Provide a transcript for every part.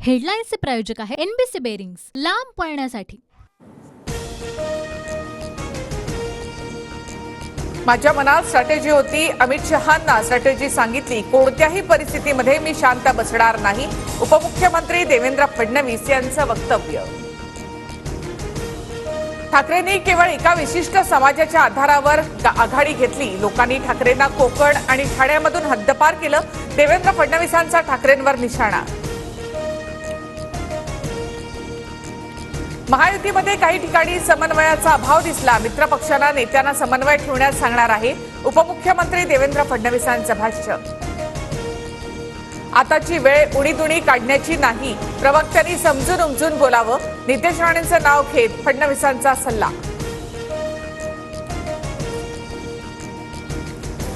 हेडलाईन्सचे प्रायोजक आहे NBC bearings, लांब पळण्यासाठी। माझ्या मनात स्ट्रॅटेजी होती, अमित शहांना स्ट्रॅटेजी सांगितली, कोणत्याही परिस्थितीमध्ये मी शांत बसणार नाही, उपमुख्यमंत्री देवेंद्र फडणवीस यांचं वक्तव्य। ठाकरेंनी केवळ एका विशिष्ट समाजाच्या आधारावर आघाडी घेतली, लोकांनी ठाकरेंना कोकण आणि ठाण्यामधून हद्दपार केलं, देवेंद्र फडणवीसांचा ठाकरेंवर निशाणा। महायुतीमध्ये काही ठिकाणी समन्वयाचा अभाव दिसला, मित्रपक्षांना नेत्यांना समन्वय ठेवण्यास सांगणार आहे, उपमुख्यमंत्री देवेंद्र फडणवीसांचं भाष्य। आताची वेळ उणीदुणी काढण्याची नाही, प्रवक्त्यांनी समजून उमजून बोलावं, नितेश राणेंचं नाव घेत फडणवीसांचा सल्ला।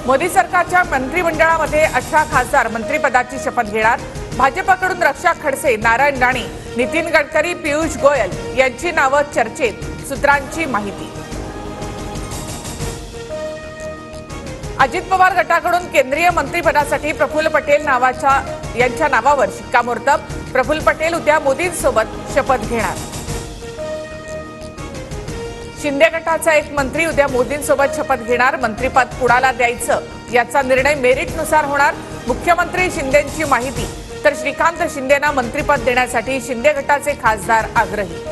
मोदी सरकारच्या मंत्रिमंडळामध्ये 18 खासदार मंत्रिपदाची शपथ घेणार, भाजपकडून रक्षा खडसे, नारायण राणे, नितीन गडकरी, पियुष गोयल यांची नावं चर्चेत, सूत्रांची माहिती। अजित पवार गटाकडून केंद्रीय मंत्रिपदासाठी प्रफुल्ल पटेल यांच्या नावावर शिक्कामोर्तब, प्रफुल्ल पटेल उद्या मोदींसोबत शपथ घेणार। शिंदे गटाचा एक मंत्री उद्या मोदींसोबत शपथ घेणार, मंत्रिपद कुणाला द्यायचं याचा निर्णय मेरिटनुसार होणार, मुख्यमंत्री शिंदेंची माहिती। तर श्रीकांत शिंदेंना मंत्रिपद देण्यासाठी शिंदे गटाचे खासदार आग्रही।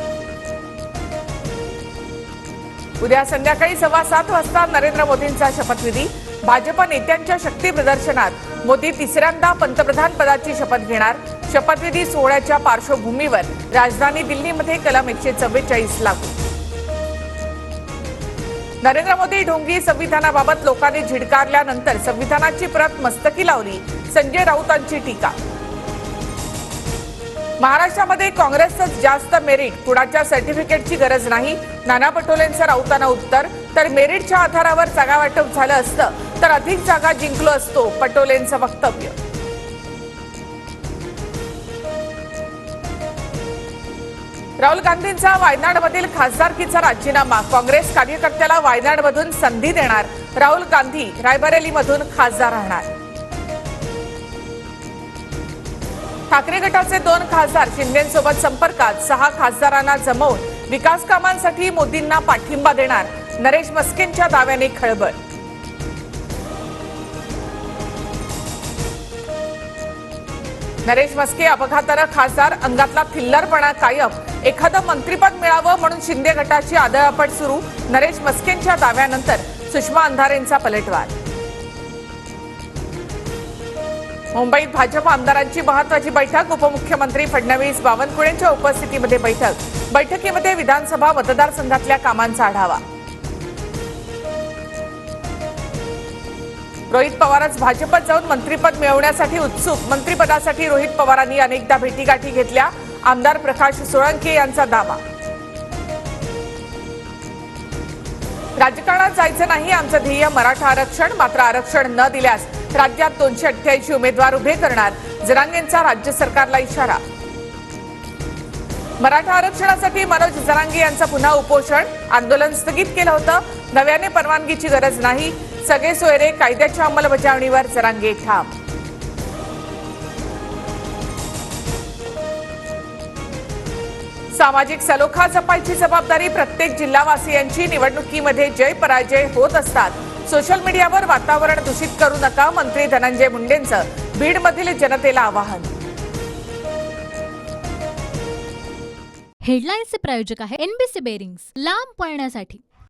उद्या संध्याकाळी 7:15 वाजता नरेंद्र मोदींचा शपथविधी, भाजप नेत्यांच्या शक्ती प्रदर्शनात मोदी तिसऱ्यांदा पंतप्रधान पदाची शपथ घेणार, शपथविधी सोहळ्याच्या पार्श्वभूमीवर राजधानी दिल्लीमध्ये कलम 144 लागू। नरेंद्र मोदी ढोंगी संविधानाबाबत लोकांनी झिडकारल्यानंतर संविधानाची प्रत मस्तकी लावली, संजय राऊतांची टीका। महाराष्ट्रामध्ये काँग्रेसच जास्त मेरिट, कुणाच्या सर्टिफिकेटची गरज नाही, नाना पटोलेंचं राऊतांना उत्तर। तर मेरिटच्या आधारावर जागा वाटप झालं असतं तर अधिक जागा जिंकलो असतो, पटोलेंचं वक्तव्य। राहुल गांधींचा वायनाडमधील खासदारकीचा राजीनामा, काँग्रेस कार्यकर्त्याला वायनाडमधून संधी देणार, राहुल गांधी रायबरेलीमधून खासदार राहणार। ठाकरे गटाचे 2 खासदार शिंदेंसोबत संपर्कात, 6 खासदारांना जमवून विकास कामांसाठी मोदींना पाठिंबा देणार, नरेश मस्केंच्या दाव्याने खळबळ। नरेश मस्के अपघातानं खासदार, अंगातला थिल्लरपणा कायम, एखादं मंत्रिपद मिळावं म्हणून शिंदे गटाची आदळआपट सुरू, नरेश मस्केंच्या दाव्यानंतर सुषमा अंधारेंचा पलटवार। मुंबईत भाजप आमदारांची महत्त्वाची बैठक, उपमुख्यमंत्री फडणवीस, बावनकुळेंच्या उपस्थितीमध्ये बैठकीमध्ये विधानसभा मतदारसंघातल्या कामांचा आढावा। रोहित पवारच भाजपत जाऊन मंत्रिपद मिळवण्यासाठी उत्सुक, मंत्रिपदासाठी रोहित पवारांनी अनेकदा भेटीगाठी घेतल्या, आमदार प्रकाश सोळंके यांचा दावा। राजकारणात जायचं नाही, आमचं ध्येय मराठा आरक्षण, मात्र आरक्षण न दिल्यास राज्यात 288 उमेदवार उभे करणार, जरांगेंचा राज्य सरकारला इशारा। मराठा आरक्षणासाठी मनोज जरांगे यांचं पुन्हा उपोषण, आंदोलन स्थगित केलं होतं, नव्याने परवानगीची गरज नाही, सगळे सोयरे कायद्याच्या अंमलबजावणीवर जरांगे ठाम। सामाजिक सलोखा जपायची जबाबदारी प्रत्येक जिल्हावासियांची, निवडणुकीमध्ये जय पराजय होत असतात, सोशल मीडियावर वातावरण दूषित करू नका, मंत्री धनंजय मुंडेंचं बीडमधील जनतेला आवाहन। हेडलाईन्सचे प्रायोजक आहे एनबीसी बेरिंग्स, लांब पळण्यासाठी।